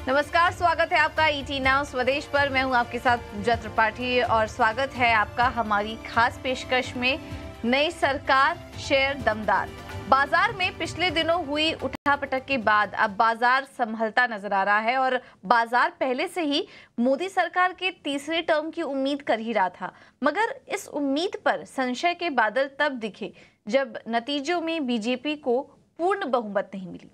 नमस्कार, स्वागत है आपका ईटी नाउ स्वदेश पर। मैं हूं आपके साथ पूजा त्रिपाठी और स्वागत है आपका हमारी खास पेशकश में। नई सरकार, शेयर दमदार। बाजार में पिछले दिनों हुई उठापटक के बाद अब बाजार संभलता नजर आ रहा है और बाजार पहले से ही मोदी सरकार के तीसरे टर्म की उम्मीद कर ही रहा था, मगर इस उम्मीद पर संशय के बादल तब दिखे जब नतीजों में बीजेपी को पूर्ण बहुमत नहीं मिली।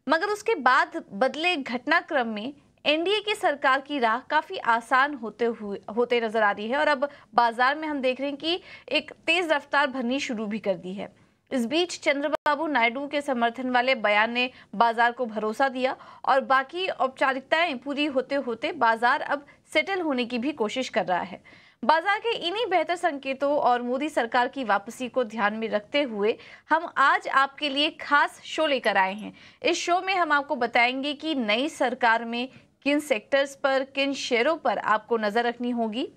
मगर उसके बाद बदले घटनाक्रम में एनडीए की सरकार की राह काफी आसान होते नजर आ रही है और अब बाजार में हम देख रहे हैं कि एक तेज रफ्तार भरनी शुरू भी कर दी है। इस बीच चंद्रबाबू नायडू के समर्थन वाले बयान ने बाजार को भरोसा दिया और बाकी औपचारिकताएं पूरी होते होते बाजार अब सेटल होने की भी कोशिश कर रहा है। बाजार के इन्हीं बेहतर संकेतों और मोदी सरकार की वापसी को ध्यान में रखते हुए हम आज आपके लिए खास शो लेकर आए हैं। इस शो में हम आपको बताएंगे कि नई सरकार में किन सेक्टर्स पर, किन शेयरों पर आपको नजर रखनी होगी।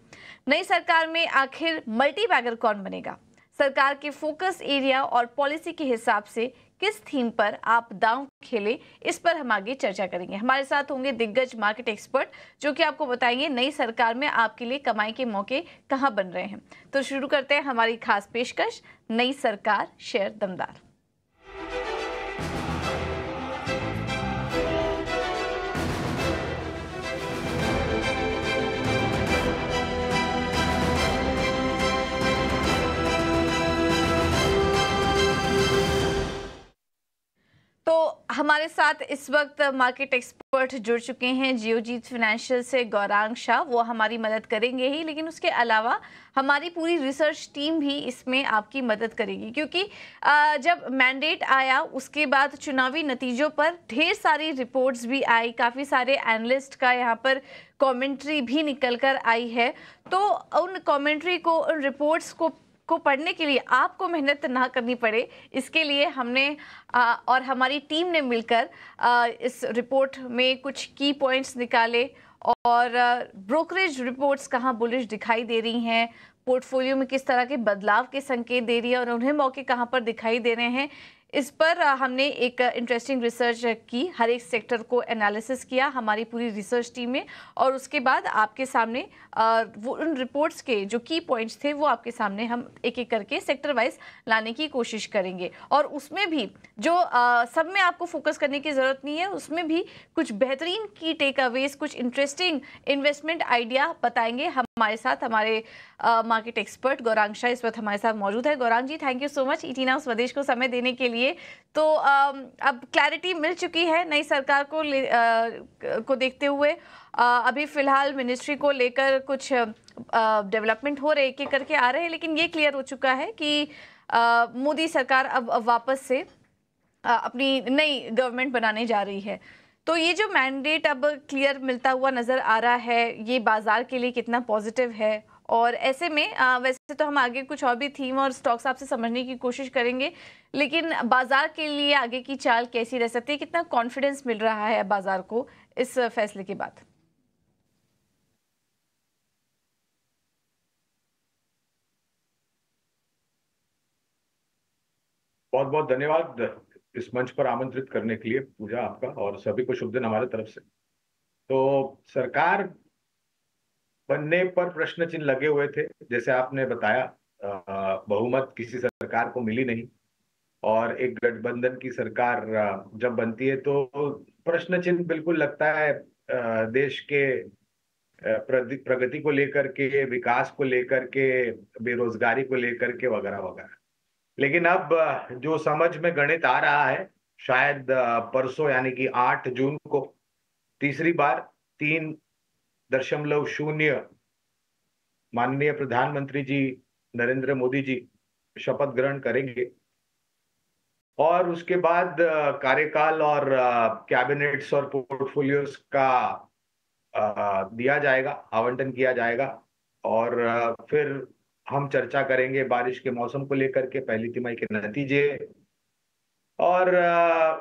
नई सरकार में आखिर मल्टी बैगर कौन बनेगा, सरकार के फोकस एरिया और पॉलिसी के हिसाब से किस थीम पर आप दांव खेले, इस पर हम आगे चर्चा करेंगे। हमारे साथ होंगे दिग्गज मार्केट एक्सपर्ट जो कि आपको बताएंगे नई सरकार में आपके लिए कमाई के मौके कहां बन रहे हैं। तो शुरू करते हैं हमारी खास पेशकश, नई सरकार, शेयर दमदार। तो हमारे साथ इस वक्त मार्केट एक्सपर्ट जुड़ चुके हैं जियोजीत फाइनेंशियल से गौरांग शाह। वो हमारी मदद करेंगे ही, लेकिन उसके अलावा हमारी पूरी रिसर्च टीम भी इसमें आपकी मदद करेगी, क्योंकि जब मैंडेट आया उसके बाद चुनावी नतीजों पर ढेर सारी रिपोर्ट्स भी आई, काफ़ी सारे एनालिस्ट का यहाँ पर कमेंट्री भी निकल कर आई है। तो उन कमेंट्री को, उन रिपोर्ट्स को पढ़ने के लिए आपको मेहनत ना करनी पड़े, इसके लिए हमने और हमारी टीम ने मिलकर इस रिपोर्ट में कुछ की पॉइंट्स निकाले और ब्रोकरेज रिपोर्ट्स कहाँ बुलिश दिखाई दे रही हैं, पोर्टफोलियो में किस तरह के बदलाव के संकेत दे रही है और उन्हें मौके कहाँ पर दिखाई दे रहे हैं, इस पर हमने एक इंटरेस्टिंग रिसर्च की। हर एक सेक्टर को एनालिसिस किया हमारी पूरी रिसर्च टीम में और उसके बाद आपके सामने वो उन रिपोर्ट्स के जो की पॉइंट्स थे वो आपके सामने हम एक एक करके सेक्टर वाइज लाने की कोशिश करेंगे। और उसमें भी जो सब में आपको फोकस करने की ज़रूरत नहीं है, उसमें भी कुछ बेहतरीन की टेक अवेज, कुछ इंटरेस्टिंग इन्वेस्टमेंट आइडिया बताएंगे। हमारे साथ हमारे मार्केट एक्सपर्ट गौरांग शाह इस वक्त हमारे साथ मौजूद है। Gaurang ji, thank you so much ET Now Swadesh को समय देने के लिए। तो अब क्लैरिटी मिल चुकी है नई सरकार को देखते हुए। अभी फिलहाल मिनिस्ट्री को लेकर कुछ डेवलपमेंट हो रहे, एक करके आ रहे हैं, लेकिन ये क्लियर हो चुका है कि मोदी सरकार अब वापस से अपनी नई गवर्नमेंट बनाने जा रही है। तो ये जो मैंडेट अब क्लियर मिलता हुआ नज़र आ रहा है, ये बाजार के लिए कितना पॉजिटिव है? और ऐसे में वैसे तो हम आगे कुछ और भी थीम और स्टॉक्स आपसे समझने की कोशिश करेंगे, लेकिन बाजार के लिए आगे की चाल कैसी रह सकती है, कितना कॉन्फिडेंस मिल रहा है बाजार को इस फैसले के बाद? बहुत बहुत धन्यवाद इस मंच पर आमंत्रित करने के लिए पूजा, आपका और सभी को शुभ दिन हमारे तरफ से। तो सरकार बनने पर प्रश्न चिन्ह लगे हुए थे, जैसे आपने बताया। बहुमत किसी सरकार को मिली नहीं और एक गठबंधन की सरकार जब बनती है तो प्रश्न चिन्ह बिल्कुल लगता है देश के प्रगति को लेकर के, विकास को लेकर के, बेरोजगारी को लेकर के वगैरह वगैरह। लेकिन अब जो समझ में गणित आ रहा है, शायद परसों यानी कि 8 जून को तीसरी बार 3.0 माननीय प्रधानमंत्री जी नरेंद्र मोदी जी शपथ ग्रहण करेंगे और उसके बाद कार्यकाल और कैबिनेट्स और पोर्टफोलियोज का दिया जाएगा, आवंटन किया जाएगा और फिर हम चर्चा करेंगे बारिश के मौसम को लेकर के, पहली तिमाही के नतीजे और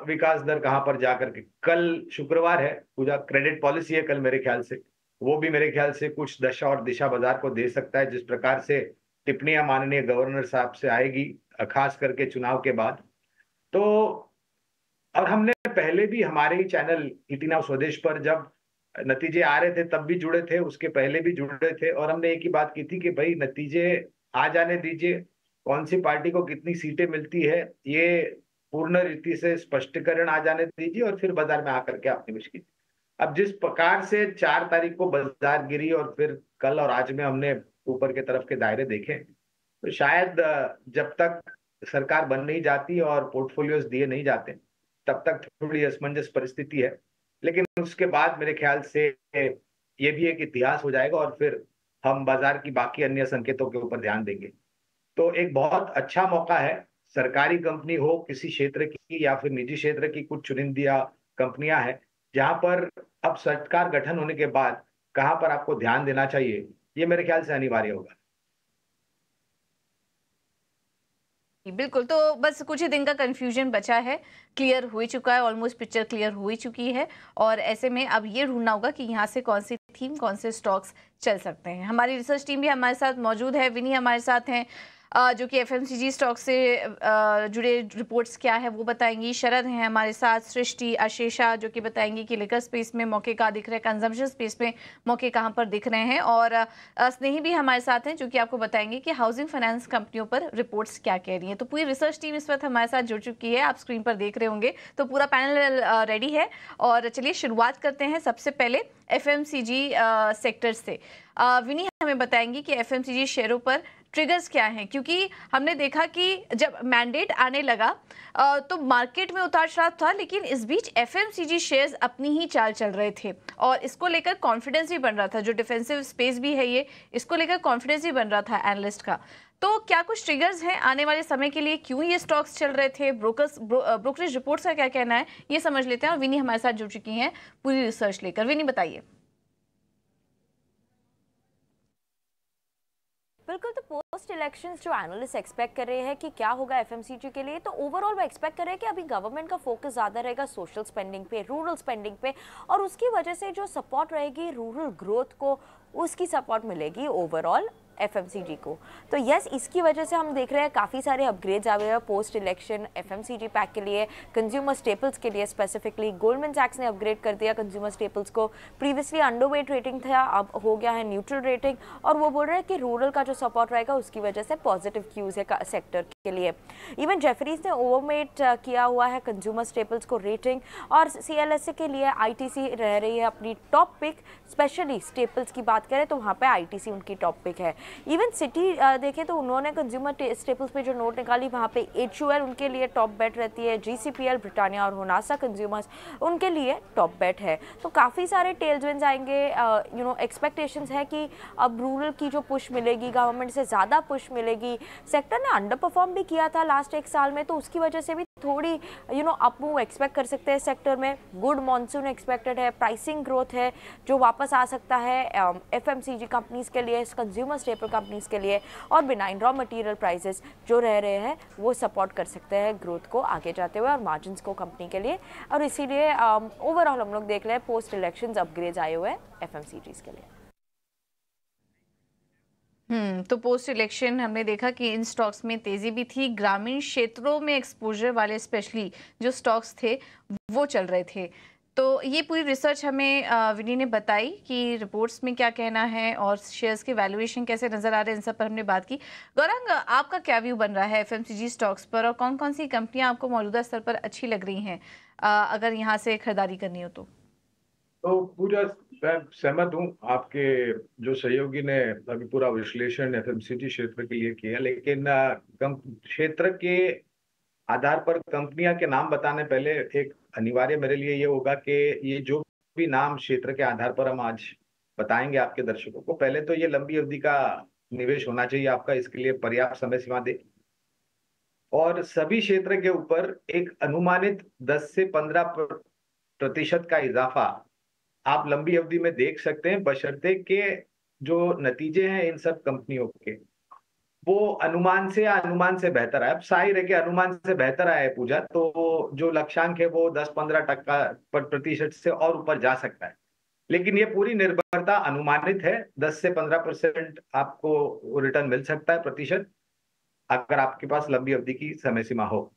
विकास दर कहां पर जाकर के। कल शुक्रवार है पूजा, क्रेडिट पॉलिसी है कल मेरे ख्याल से, वो भी मेरे ख्याल से कुछ दशा और दिशा बाजार को दे सकता है, जिस प्रकार से टिप्पणियां माननीय गवर्नर साहब से आएगी खास करके चुनाव के बाद। तो और हमने पहले पहले भी हमारे ही चैनल ईटी नाउ स्वदेश पर जब नतीजे आ रहे थे तब भी जुड़े थे, उसके पहले भी जुड़े थे, और हमने एक ही बात की थी कि भाई नतीजे आ जाने दीजिए, कौन सी पार्टी को कितनी सीटें मिलती है ये पूर्ण रीति से स्पष्टीकरण आ जाने दीजिए, और फिर बाजार में आकर के आप निवेश कीजिए। अब जिस प्रकार से 4 तारीख को बाजार गिरी और फिर कल और आज में हमने ऊपर के तरफ के दायरे देखे, तो शायद जब तक सरकार बन नहीं जाती और पोर्टफोलियोज दिए नहीं जाते तब तक थोड़ी असमंजस परिस्थिति है, लेकिन उसके बाद मेरे ख्याल से ये भी एक इतिहास हो जाएगा और फिर हम बाजार की बाकी अन्य संकेतों के ऊपर ध्यान देंगे। तो एक बहुत अच्छा मौका है, सरकारी कंपनी हो किसी क्षेत्र की या फिर निजी क्षेत्र की कुछ चुनिंदा कंपनियां हैं जहां पर अब सरकार गठन होने के बाद कहां पर आपको ध्यान देना चाहिए, ये मेरे ख्याल से अनिवार्य होगा। बिल्कुल, तो बस कुछ ही दिन का कंफ्यूजन बचा है, क्लियर हो ही चुका है, ऑलमोस्ट पिक्चर क्लियर हो ही चुकी है, और ऐसे में अब ये ढूंढना होगा कि यहाँ से कौन सी थीम, कौन से स्टॉक्स चल सकते हैं। हमारी रिसर्च टीम भी हमारे साथ मौजूद है, विनी हमारे साथ हैं, जो कि एफएमसीजी स्टॉक से जुड़े रिपोर्ट्स क्या है वो बताएंगी। शरद हैं हमारे साथ, सृष्टि, आशीषा जो कि बताएंगी कि लिकर स्पेस में मौके कहाँ दिख रहे हैं, कंजम्पशन स्पेस में मौके कहाँ पर दिख रहे हैं, और स्नेही भी हमारे साथ हैं जो कि आपको बताएंगे कि हाउसिंग फाइनेंस कंपनियों पर रिपोर्ट्स क्या कह रही हैं। तो पूरी रिसर्च टीम इस वक्त हमारे साथ जुड़ चुकी है, आप स्क्रीन पर देख रहे होंगे, तो पूरा पैनल रेडी है। और चलिए शुरुआत करते हैं सबसे पहले एफएमसीजी सेक्टर से। विनी हमें बताएंगी कि एफएमसीजी शेयरों पर ट्रिगर्स क्या हैं, क्योंकि हमने देखा कि जब मैंडेट आने लगा तो मार्केट में उतार चढ़ाव था, लेकिन इस बीच एफएमसीजी शेयर्स अपनी ही चाल चल रहे थे और इसको लेकर कॉन्फिडेंस भी बन रहा था, जो डिफेंसिव स्पेस भी है ये, इसको लेकर कॉन्फिडेंस भी बन रहा था एनालिस्ट का। तो क्या कुछ ट्रिगर्स हैं आने वाले समय के लिए, क्यों ये स्टॉक्स चल रहे थे, ब्रोकरेज रिपोर्ट्स का क्या कहना है, ये समझ लेते हैं। और विनी हमारे साथ जुड़ चुकी हैं पूरी रिसर्च लेकर। विनी बताइए। बिल्कुल, तो पोस्ट इलेक्शंस जो एनालिस्ट एक्सपेक्ट कर रहे हैं कि क्या होगा एफएमसीजी के लिए, तो ओवरऑल वो एक्सपेक्ट कर रहे हैं कि अभी गवर्नमेंट का फोकस ज़्यादा रहेगा सोशल स्पेंडिंग पे, रूरल स्पेंडिंग पे, और उसकी वजह से जो सपोर्ट रहेगी रूरल ग्रोथ को, उसकी सपोर्ट मिलेगी ओवरऑल एफएमसीजी को। तो यस, इसकी वजह से हम देख रहे हैं काफ़ी सारे अपग्रेड्स आ गए हैं पोस्ट इलेक्शन एफएमसीजी पैक के लिए, कंज्यूमर स्टेपल्स के लिए स्पेसिफिकली। गोल्डमैन सैक्स ने अपग्रेड कर दिया कंज्यूमर स्टेपल्स को, प्रीवियसली अंडरवेट रेटिंग था, अब हो गया है न्यूट्रल रेटिंग, और वो बोल रहे हैं कि रूरल का जो सपोर्ट रहेगा उसकी वजह से पॉजिटिव क्यूज है सेक्टर के लिए। इवन जेफरीज ने ओवरवेट किया हुआ है कंज्यूमर स्टेपल्स को रेटिंग, और सीएलएसए के लिए आईटीसी रह रही है अपनी टॉप पिक, स्पेशली स्टेपल्स की बात करें तो वहाँ पे आईटीसी उनकी टॉप पिक है। इवन सिटी देखें तो उन्होंने कंज्यूमर स्टेपल्स पे जो नोट निकाली वहाँ पे एचयूएल उनके लिए टॉप बेट रहती है, जीसीपीएल, ब्रिटानिया और होनासा कंज्यूमर्स उनके लिए टॉप बेट है। तो काफ़ी सारे टेल्सविंड्स आएंगे, एक्सपेक्टेशंस है कि अब रूरल की जो पुश मिलेगी, गवर्नमेंट से ज़्यादा पुश मिलेगी। सेक्टर ने अंडर परफॉर्म भी किया था लास्ट एक साल में, तो उसकी वजह से भी थोड़ी अप मूव एक्सपेक्ट कर सकते हैं सेक्टर में। गुड मॉनसून एक्सपेक्टेड है, प्राइसिंग ग्रोथ है जो वापस आ सकता है एफएमसीजी कंपनीज के लिए, कंज्यूमर स्टेपल कंपनीज के लिए, और बिनाइन रॉ मटेरियल प्राइसेस जो रह रहे हैं वो सपोर्ट कर सकते हैं ग्रोथ को आगे जाते हुए और मार्जिन्स को कंपनी के लिए। और इसीलिए ओवरऑल हम लोग देख रहे हैं पोस्ट इलेक्शंस अपग्रेड्स आए हुए हैं एफएमसीजीज के लिए। तो पोस्ट इलेक्शन हमने देखा कि इन स्टॉक्स में तेजी भी थी, ग्रामीण क्षेत्रों में एक्सपोजर वाले स्पेशली जो स्टॉक्स थे वो चल रहे थे। तो ये पूरी रिसर्च हमें विनी ने बताई कि रिपोर्ट्स में क्या कहना है और शेयर्स के वैल्यूएशन कैसे नजर आ रहे हैं, इन सब पर हमने बात की। गौरांग, आपका क्या व्यू बन रहा है एफएमसीजी स्टॉक्स पर, और कौन कौन सी कंपनियां आपको मौजूदा स्तर पर अच्छी लग रही हैं अगर यहाँ से खरीदारी करनी हो तो? पूरा मैं सहमत हूँ, आपके जो सहयोगी ने अभी पूरा विश्लेषण एफएमसीजी क्षेत्र के लिए किया, लेकिन क्षेत्र के आधार पर कंपनियां के नाम बताने पहले एक अनिवार्य मेरे लिए ये होगा कि ये जो भी नाम क्षेत्र के आधार पर हम आज बताएंगे आपके दर्शकों को, पहले तो ये लंबी अवधि का निवेश होना चाहिए आपका, इसके लिए पर्याप्त समय सीमा दे, और सभी क्षेत्र के ऊपर एक अनुमानित 10 से 15% का इजाफा आप लंबी अवधि में देख सकते हैं, बशर्ते के जो नतीजे हैं इन सब कंपनियों के वो अनुमान से बेहतर आए। अब जाहिर है कि अनुमान से बेहतर आए पूजा, तो जो लक्ष्यांक है वो 10-15% से और ऊपर जा सकता है, लेकिन ये पूरी निर्भरता अनुमानित है। 10 से 15% आपको रिटर्न मिल सकता है प्रतिशत, अगर आपके पास लंबी अवधि की समय सीमा हो।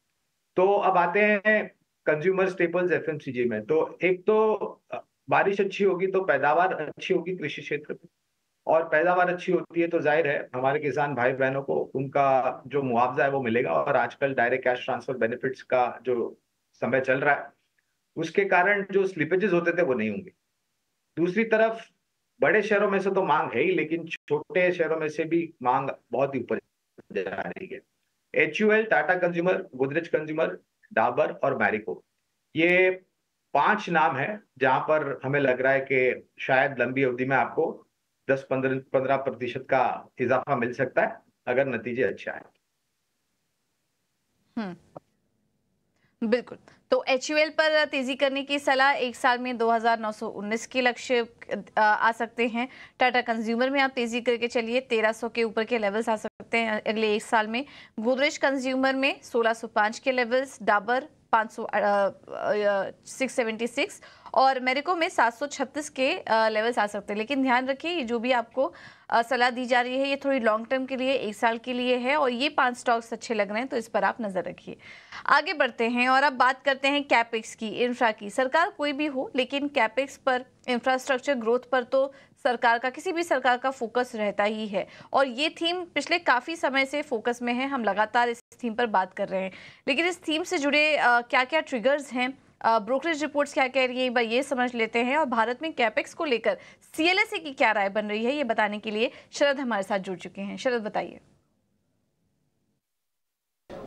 तो अब आते हैं कंज्यूमर स्टेपल्स एफएमसीजी में, तो एक तो बारिश अच्छी होगी तो पैदावार अच्छी होगी कृषि क्षेत्र में, और पैदावार अच्छी होती है तो जाहिर है हमारे किसान भाई बहनों को उनका जो मुआवजा है वो मिलेगा। और आजकल डायरेक्ट कैश ट्रांसफर बेनिफिट्स का जो समय चल रहा है उसके कारण जो स्लिपेजेस होते थे वो नहीं होंगे। दूसरी तरफ बड़े शहरों में से तो मांग है ही, लेकिन छोटे शहरों में से भी मांग बहुत ही ऊपर जा रही है। HUL, Tata consumer, Godrej consumer, Dabur और मैरिको, ये 5 नाम है जहां पर हमें लग रहा है कि शायद लंबी अवधि में आपको 10-15% का इजाफा मिल सकता है अगर नतीजे अच्छे आए। बिल्कुल। तो HUL पर तेजी करने की सलाह, एक साल में 2919 के लक्ष्य आ सकते हैं। टाटा कंज्यूमर में आप तेजी करके चलिए, 1300 के ऊपर के लेवल्स आ सकते हैं अगले एक साल में। गोदरेज कंज्यूमर में 1605 के लेवल्स, डाबर 676 और मेरिको में 736 के लेवल्स आ सकते हैं। लेकिन ध्यान रखिए, ये जो भी आपको सलाह दी जा रही है ये थोड़ी लॉन्ग टर्म के लिए, एक साल के लिए है, और ये 5 स्टॉक्स अच्छे लग रहे हैं तो इस पर आप नजर रखिए। आगे बढ़ते हैं और अब बात करते हैं कैपेक्स की, इंफ्रा की। सरकार कोई भी हो, लेकिन कैपेक्स पर, इंफ्रास्ट्रक्चर ग्रोथ पर तो सरकार का, किसी भी सरकार का फोकस रहता ही है, और ये थीम पिछले काफी समय से फोकस में है। हम लगातार इस थीम पर बात कर रहे हैं, लेकिन इस थीम से जुड़े क्या क्या ट्रिगर्स हैं, ब्रोकरेज रिपोर्ट्स क्या कह रही है, एक बार ये समझ लेते हैं। और भारत में कैपेक्स को लेकर CLSA की क्या राय बन रही है, ये बताने के लिए शरद हमारे साथ जुड़ चुके हैं। शरद, बताइए।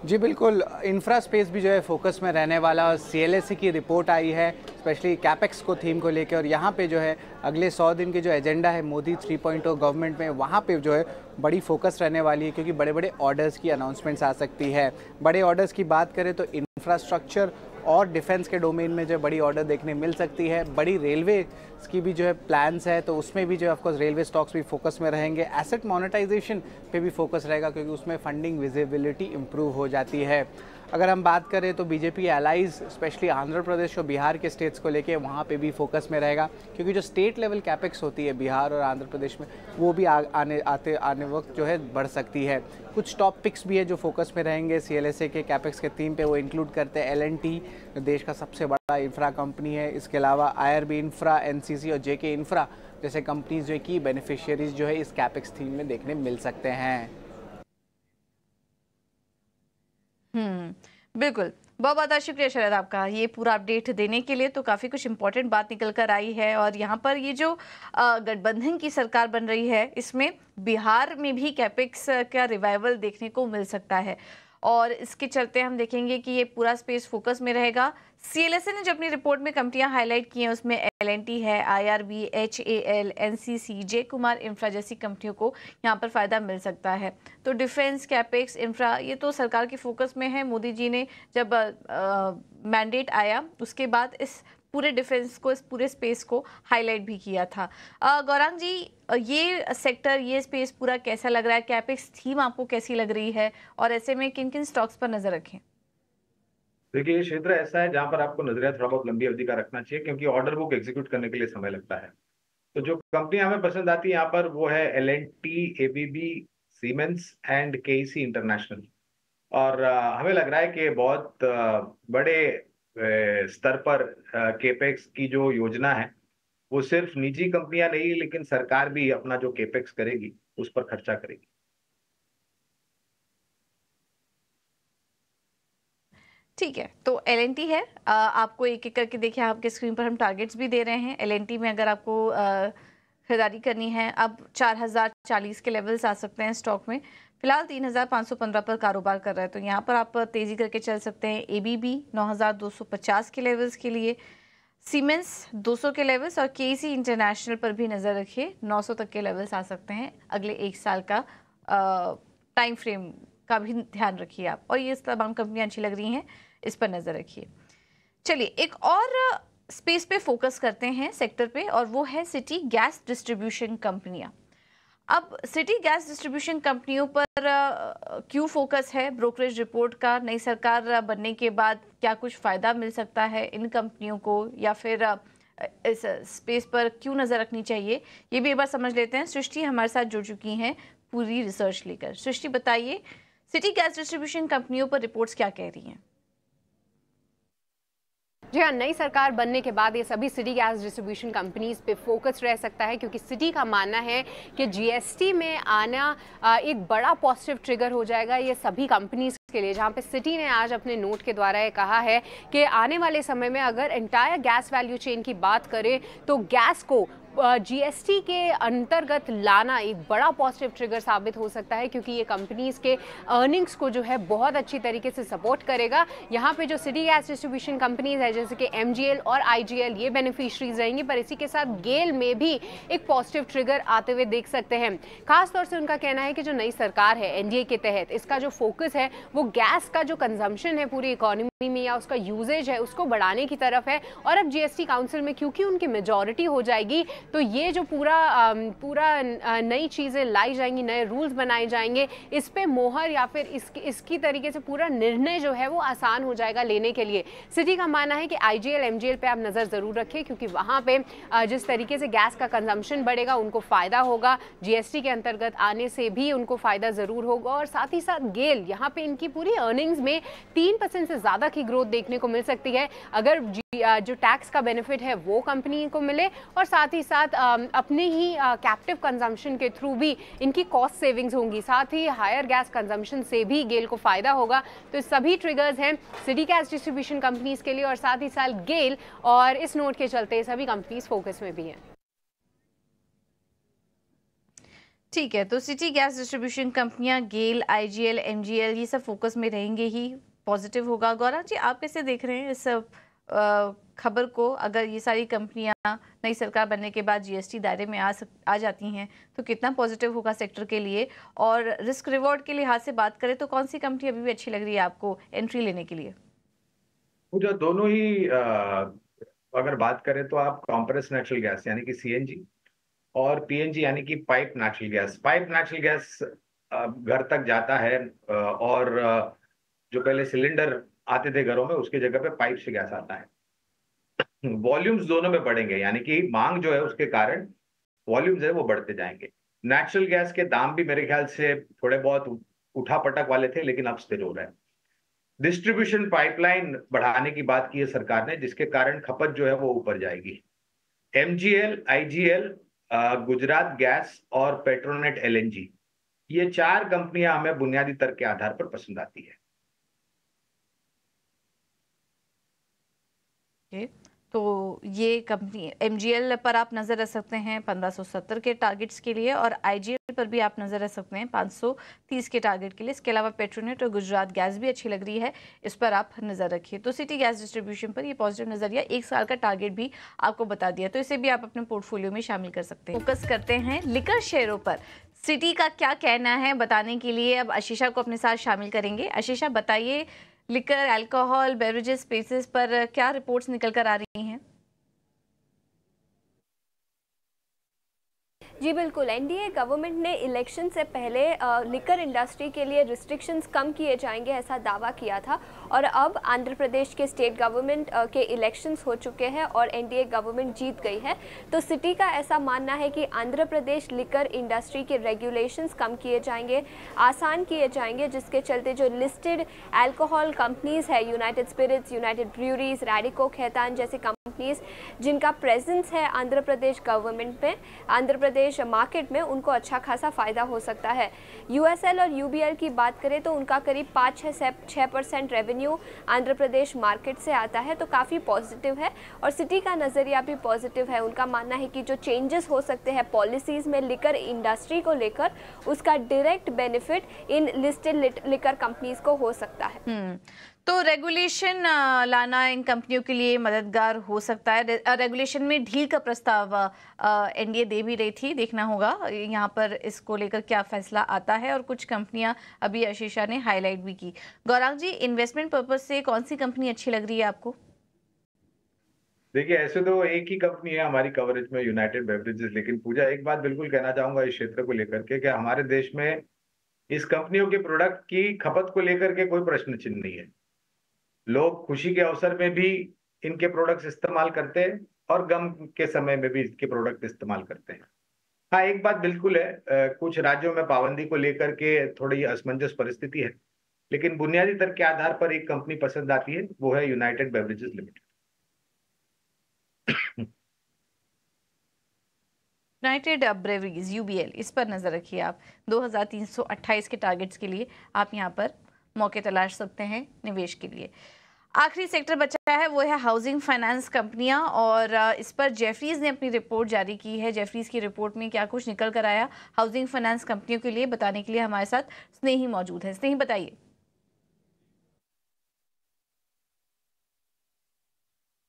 जी बिल्कुल, इंफ्रा स्पेस भी जो है फोकस में रहने वाला। CLSA की रिपोर्ट आई है स्पेशली कैपेक्स को थीम को लेकर, और यहाँ पे जो है अगले 100 दिन के जो एजेंडा है मोदी 3.0 गवर्नमेंट में, वहाँ पे जो है बड़ी फोकस रहने वाली है, क्योंकि बड़े बड़े ऑर्डर्स की अनाउंसमेंट्स आ सकती है। बड़े ऑर्डर्स की बात करें तो इंफ्रास्ट्रक्चर और डिफेंस के डोमेन में जो बड़ी ऑर्डर देखने मिल सकती है। बड़ी रेलवे की भी जो है प्लान्स है, तो उसमें भी जो है ऑफकोर्स रेलवे स्टॉक्स भी फोकस में रहेंगे। एसेट मोनेटाइजेशन पे भी फोकस रहेगा, क्योंकि उसमें फंडिंग विजिबिलिटी इंप्रूव हो जाती है। अगर हम बात करें तो BJP allies specially Andhra Pradesh और बिहार के स्टेट्स को लेके वहाँ पे भी फोकस में रहेगा, क्योंकि जो स्टेट लेवल कैपेक्स होती है बिहार और आंध्र प्रदेश में, वो भी आने वक्त जो है बढ़ सकती है। कुछ टॉप पिक्स भी है जो फोकस में रहेंगे CLSA के कैपेक्स के थीम पे, वो इंक्लूड करते हैं L&T, जो देश का सबसे बड़ा इंफ्रा कंपनी है। इसके अलावा IRB इंफ्रा, NCC और JK इंफ्रा जैसे कंपनीज जो की बेनिफिशियरीज जो है इस कैपेक्स थीम में देखने मिल सकते हैं। बिल्कुल, बहुत बहुत शुक्रिया शरद आपका ये पूरा अपडेट देने के लिए। तो काफ़ी कुछ इंपॉर्टेंट बात निकल कर आई है, और यहाँ पर ये जो गठबंधन की सरकार बन रही है, इसमें बिहार में भी कैपेक्स का रिवाइवल देखने को मिल सकता है, और इसके चलते हम देखेंगे कि ये पूरा स्पेस फोकस में रहेगा। CLSA ने जो अपनी रिपोर्ट में कंपनियां हाईलाइट की हैं उसमें L&T है, IRB, HAL, NCC, जे कुमार इंफ्रा जैसी कंपनियों को यहाँ पर फ़ायदा मिल सकता है। तो डिफेंस, कैपेक्स, इंफ्रा, ये तो सरकार के फोकस में है। मोदी जी ने जब मैंडेट आया उसके बाद इस पूरे डिफेंस को, इस पूरे स्पेस को हाईलाइट भी किया था। गौरांग जी, ये सेक्टर, ये स्पेस पूरा कैसा लग रहा है? कैपेक्स थीम आपको कैसी लग रही है, और ऐसे में किन किन स्टॉक्स पर नजर रखें? देखिए, ये क्षेत्र ऐसा है जहां पर आपको नजरिया थोड़ा बहुत लंबी अवधि का रखना चाहिए, क्योंकि ऑर्डर बुक एग्जीक्यूट करने के लिए समय लगता है। तो जो कंपनियां हमें पसंद आती है यहाँ पर वो है L&T, ABB, siemens and KEC international. और हमें लग रहा है कि बहुत बड़े स्तर पर केपेक्स की जो योजना है वो सिर्फ निजी कंपनियां नहीं, लेकिन सरकार भी अपना जो केपेक्स करेगी उस पर खर्चा करेगी। ठीक है, तो L&T है, आपको एक एक करके देखिए, आपके स्क्रीन पर हम टारगेट्स भी दे रहे हैं। L&T में अगर आपको खरीदारी करनी है, अब 4040 के लेवल्स आ सकते हैं स्टॉक में। फिलहाल 3515 पर कारोबार कर रहा है, तो यहाँ पर आप तेजी करके चल सकते हैं। ABB 9250 के लेवल्स के लिए, सीमेंस 200 के लेवल्स, और KEC इंटरनेशनल पर भी नज़र रखिए, 900 तक के लेवल्स आ सकते हैं। अगले एक साल का टाइम फ्रेम का भी ध्यान रखिए आप, और ये तमाम कंपनियां अच्छी लग रही हैं, इस पर नज़र रखिए। चलिए एक और स्पेस पे फोकस करते हैं, सेक्टर पे, और वो है सिटी गैस डिस्ट्रीब्यूशन कंपनियां। अब सिटी गैस डिस्ट्रीब्यूशन कंपनियों पर क्यों फोकस है? ब्रोकरेज रिपोर्ट का, नई सरकार बनने के बाद क्या कुछ फ़ायदा मिल सकता है इन कंपनियों को, या फिर इस स्पेस पर क्यों नज़र रखनी चाहिए, ये भी एक बार समझ लेते हैं। सृष्टि हमारे साथ जुड़ चुकी हैं पूरी रिसर्च लेकर। सृष्टि, बताइए, सिटी गैस डिस्ट्रीब्यूशन कंपनियों पर रिपोर्ट्स क्या कह रही हैं? जी हाँ, नई सरकार बनने के बाद ये सभी सिटी गैस डिस्ट्रीब्यूशन कंपनीज पे फोकस रह सकता है, क्योंकि सिटी का मानना है कि जीएसटी में आना एक बड़ा पॉजिटिव ट्रिगर हो जाएगा ये सभी कंपनीज के लिए। जहाँ पे सिटी ने आज अपने नोट के द्वारा ये कहा है कि आने वाले समय में अगर एंटायर गैस वैल्यू चेन की बात करें तो गैस को जीएसटी के अंतर्गत लाना एक बड़ा पॉजिटिव ट्रिगर साबित हो सकता है, क्योंकि ये कंपनीज के अर्निंग्स को जो है बहुत अच्छी तरीके से सपोर्ट करेगा। यहाँ पे जो सिटी गैस डिस्ट्रीब्यूशन कंपनीज है जैसे कि एमजीएल और आईजीएल ये बेनिफिशरीज रहेंगी, पर इसी के साथ गेल में भी एक पॉजिटिव ट्रिगर आते हुए देख सकते हैं। खासतौर से उनका कहना है कि जो नई सरकार है एनडीए के तहत इसका जो फोकस है वो गैस का जो कंजम्पशन है पूरी इकोनॉमी में या उसका यूजेज है उसको बढ़ाने की तरफ है। और अब जीएसटी काउंसिल में क्योंकि उनकी मेजॉरिटी हो जाएगी तो ये जो पूरा नई चीज़ें लाई जाएंगी, नए रूल्स बनाए जाएंगे, इस पे मोहर या फिर इसकी तरीके से पूरा निर्णय जो है वो आसान हो जाएगा लेने के लिए। सिटी का मानना है कि आईजीएल एमजीएल पे आप नज़र ज़रूर रखें, क्योंकि वहाँ पे जिस तरीके से गैस का कंजम्पशन बढ़ेगा उनको फ़ायदा होगा, जीएसटी के अंतर्गत आने से भी उनको फ़ायदा ज़रूर होगा। और साथ ही साथ गेल यहाँ पे इनकी पूरी अर्निंग्स में 3% से ज़्यादा की ग्रोथ देखने को मिल सकती है अगर जो टैक्स का बेनिफिट है वो कंपनी को मिले, और साथ ही साथ अपने ही कैप्टिव कंजम्पशन के थ्रू भी इनकी कॉस्ट सेविंग्स होंगी, साथ ही हायर गैस कंजम्पशन से भी गेल को फ़ायदा होगा। तो सभी ट्रिगर्स हैं सिटी गैस डिस्ट्रीब्यूशन कंपनीज के लिए और साथ ही साथ गेल, और इस नोट के चलते सभी कंपनीज फोकस में भी हैं। ठीक है, तो सिटी गैस डिस्ट्रीब्यूशन कंपनियां गेल, आईजीएल, एमजीएल ये सब फोकस में रहेंगे ही, पॉजिटिव होगा। गौरव जी, आप कैसे देख रहे हैं इस खबर को? अगर ये सारी कंपनियां नई सरकार बनने के बाद जीएसटी दायरे में आ जाती हैं तो कितना पॉजिटिव होगा सेक्टर के लिए? और रिस्क रिवॉर्ड के लिहाज से बात करें तो कौन सी कंपनी अभी भी अच्छी लग रही है आपको एंट्री लेने के लिए? मुझे दोनों ही अगर बात करें तो आप कॉम्प्रेस नेचुरल गैस यानी कि सीएनजी और पीएनजी यानी कि पाइप नेचुरल गैस घर तक जाता है, और जो पहले सिलेंडर आते थे घरों में उसकी जगह पे पाइप से गैस आता है। वॉल्यूम्स दोनों में बढ़ेंगे, यानी कि मांग जो है उसके कारण वॉल्यूम्स है वो बढ़ते जाएंगे। नेचुरल गैस के दाम भी मेरे ख्याल से थोड़े बहुत उठापटक वाले थे, लेकिन अब स्थिर हो रहे हैं। डिस्ट्रीब्यूशन पाइपलाइन बढ़ाने की बात की है सरकार ने, जिसके कारण खपत जो है वो ऊपर जाएगी। एमजीएल, आईजीएल, गुजरात गैस और पेट्रोनेट एलएनजी, ये 4 कंपनियां हमें बुनियादी तर्क के आधार पर पसंद आती है। तो ये कंपनी एमजीएल पर आप नज़र रख सकते हैं 1570 के टारगेट्स के लिए, और आईजीएल पर भी आप नज़र रख सकते हैं 530 के टारगेट के लिए। इसके अलावा पेट्रोनेट और गुजरात गैस भी अच्छी लग रही है, इस पर आप नज़र रखिए। तो सिटी गैस डिस्ट्रीब्यूशन पर ये पॉजिटिव नज़रिया, 1 साल का टारगेट भी आपको बता दिया, तो इसे भी आप अपने पोर्टफोलियो में शामिल कर सकते हैं। फोकस करते हैं लिकर शेयरों पर। सिटी का क्या कहना है बताने के लिए अब आशीषा को अपने साथ शामिल करेंगे। आशीषा, बताइए लिकर, अल्कोहल, बेवरेजेस स्पेसेस पर क्या रिपोर्ट्स निकल कर आ रही हैं? जी बिल्कुल, एनडीए गवर्नमेंट ने इलेक्शन से पहले लिकर इंडस्ट्री के लिए रिस्ट्रिक्शंस कम किए जाएंगे ऐसा दावा किया था, और अब आंध्र प्रदेश के स्टेट गवर्नमेंट के इलेक्शंस हो चुके हैं और एनडीए गवर्नमेंट जीत गई है। तो सिटी का ऐसा मानना है कि आंध्र प्रदेश लिकर इंडस्ट्री के रेगुलेशंस कम किए जाएंगे, आसान किए जाएंगे, जिसके चलते जो लिस्टेड अल्कोहल कंपनीज है, united spirits, united breweries, Radico, Khaitan जैसे कंपनीज जिनका प्रेजेंस है आंध्र प्रदेश गवर्नमेंट में, आंध्र प्रदेश मार्केट में, उनको अच्छा खासा फायदा हो सकता है। यूएसएल और यूबीएल की बात करें तो उनका करीब 5-6% रेवेन्यू आंध्र प्रदेश मार्केट से आता है, तो काफ़ी पॉजिटिव है। और सिटी का नज़रिया भी पॉजिटिव है, उनका मानना है कि जो चेंजेस हो सकते हैं पॉलिसीज़ में लिकर इंडस्ट्री को लेकर, उसका direct benefit in listed liquor companies को हो सकता है। तो रेगुलेशन लाना इन कंपनियों के लिए मददगार हो सकता है। रेगुलेशन में ढील का प्रस्ताव एनडीए दे भी रही थी, देखना होगा यहाँ पर इसको लेकर क्या फैसला आता है, और कुछ कंपनियां अभी आशीषा ने हाईलाइट भी की। गौरांग जी, इन्वेस्टमेंट पर्पज से कौन सी कंपनी अच्छी लग रही है आपको? देखिए, ऐसे तो एक ही कंपनी है हमारी कवरेज में, यूनाइटेड बेवरेजेस, लेकिन पूजा एक बात बिल्कुल कहना चाहूंगा इस क्षेत्र को लेकर के कि हमारे देश में इस कंपनियों के प्रोडक्ट की खपत को लेकर के कोई प्रश्न चिन्ह नहीं है। लोग खुशी के अवसर में भी इनके प्रोडक्ट्स इस्तेमाल करते हैं और गम के समय में भी इसके प्रोडक्ट इस्तेमाल करते हैं। हाँ, एक बात बिल्कुल है, कुछ राज्यों में पाबंदी को लेकर के थोड़ी असमंजस परिस्थिति है, लेकिन बुनियादी तर्क के आधार पर एक कंपनी पसंद आती है, वो है United beverages limited. United breweries UBL, इस पर नज़र रखिए आप। 2328 के टारगेट्स के लिए आप यहाँ पर मौके तलाश सकते हैं निवेश के लिए। आखिरी सेक्टर बचा है वो है हाउसिंग फाइनेंस कंपनियां, और इस पर जेफरीज ने अपनी रिपोर्ट जारी की है। जेफरीज की रिपोर्ट में क्या कुछ निकल कर आया हाउसिंग फाइनेंस कंपनियों के लिए, बताने के लिए हमारे साथ स्नेही मौजूद है। स्नेही, बताइए।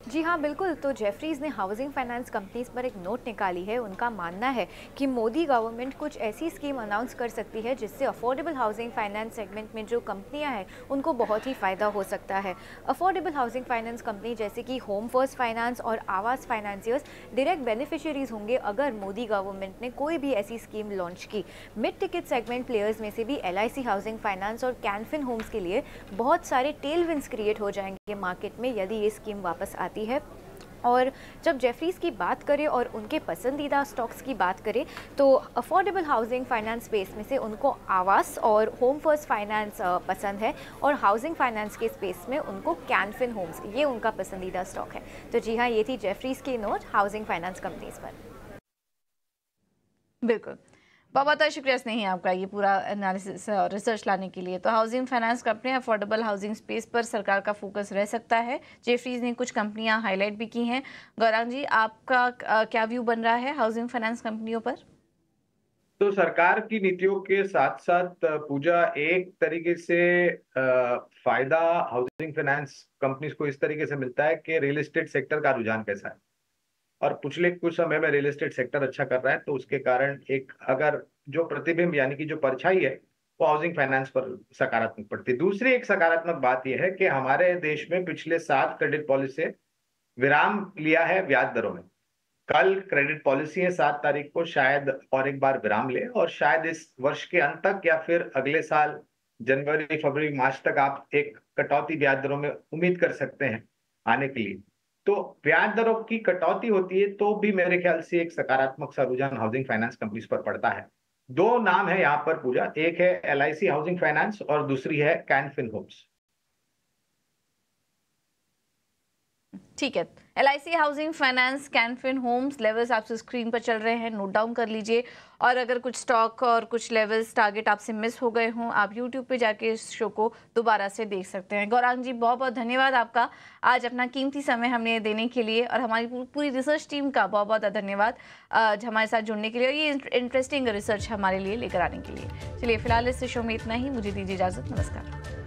जी हाँ, बिल्कुल। तो जेफरीज ने हाउसिंग फाइनेंस कंपनीज पर एक नोट निकाली है। उनका मानना है कि मोदी गवर्नमेंट कुछ ऐसी स्कीम अनाउंस कर सकती है जिससे अफोर्डेबल हाउसिंग फाइनेंस सेगमेंट में जो कंपनियां हैं उनको बहुत ही फ़ायदा हो सकता है। अफोर्डेबल हाउसिंग फाइनेंस कंपनी जैसे कि होम फर्स्ट फाइनेंस और आवास फाइनेंसियर्स डायरेक्ट बेनिफिशियरीज होंगे अगर मोदी गवर्नमेंट ने कोई भी ऐसी स्कीम लॉन्च की। मिड टिकट सेगमेंट प्लेयर्स में से भी LIC हाउसिंग फाइनेंस और कैनफिन होम्स के लिए बहुत सारे टेलविंड्स क्रिएट हो जाएंगे मार्केट में यदि ये स्कीम वापस आती है। और जब जेफरीज की बात करें और उनके पसंदीदा स्टॉक्स की बात करें तो अफोर्डेबल हाउसिंग फाइनेंस स्पेस में से उनको आवास और होम फर्स्ट फाइनेंस पसंद है, और हाउसिंग फाइनेंस के स्पेस में उनको कैनफिन होम्स, ये उनका पसंदीदा स्टॉक है। तो जी हाँ, ये थी जेफरीज की नोट हाउसिंग फाइनेंस कंपनीज पर। बिल्कुल, बहुत बहुत शुक्रिया स्नेही आपका ये पूरा एनालिसिस और रिसर्च लाने के लिए। तो housing finance company affordable housing space पर सरकार का फोकस रह सकता है। जेफरीज ने कुछ कंपनियां हाईलाइट भी की हैं। गौरांग जी, आपका क्या व्यू बन रहा है हाउसिंग फाइनेंस कंपनियों पर? तो सरकार की नीतियों के साथ साथ पूजा एक तरीके से फायदा हाउसिंग फाइनेंस कंपनीज को इस तरीके से मिलता है कि रियल एस्टेट सेक्टर का रुझान कैसा है, और पिछले कुछ समय में रियल एस्टेट सेक्टर अच्छा कर रहा है, तो उसके कारण एक अगर जो प्रतिबिंब यानी कि जो परछाई है वो हाउसिंग फाइनेंस पर सकारात्मक पड़ती है। दूसरी एक सकारात्मक बात यह है कि हमारे देश में पिछले 7 क्रेडिट पॉलिसी से विराम लिया है ब्याज दरों में। कल क्रेडिट पॉलिसी है 7 तारीख को, शायद और एक बार विराम ले, और शायद इस वर्ष के अंत तक या फिर अगले साल जनवरी फरवरी मार्च तक आप एक कटौती ब्याज दरों में उम्मीद कर सकते हैं आने के लिए। तो ब्याज दरों की कटौती होती है तो भी मेरे ख्याल से एक सकारात्मक सा रुझान हाउसिंग फाइनेंस कंपनीज पर पड़ता है। 2 नाम है यहाँ पर पूजा, एक है LIC हाउसिंग फाइनेंस और दूसरी है कैनफिन होम्स। ठीक है, LIC housing finance, Canfin homes, levels आपसे स्क्रीन पर चल रहे हैं, नोट डाउन कर लीजिए। और अगर कुछ स्टॉक और कुछ लेवल्स टारगेट आपसे मिस हो गए हों, आप YouTube पे जाके इस शो को दोबारा से देख सकते हैं। गौरांग जी, बहुत बहुत धन्यवाद आपका आज अपना कीमती समय हमें देने के लिए, और हमारी पूरी रिसर्च टीम का बहुत बहुत धन्यवाद आज हमारे साथ जुड़ने के लिए और ये इंटरेस्टिंग रिसर्च हमारे लिए लेकर आने के लिए। चलिए, फिलहाल इस शो में इतना ही, मुझे दीजिए इजाज़त। नमस्कार।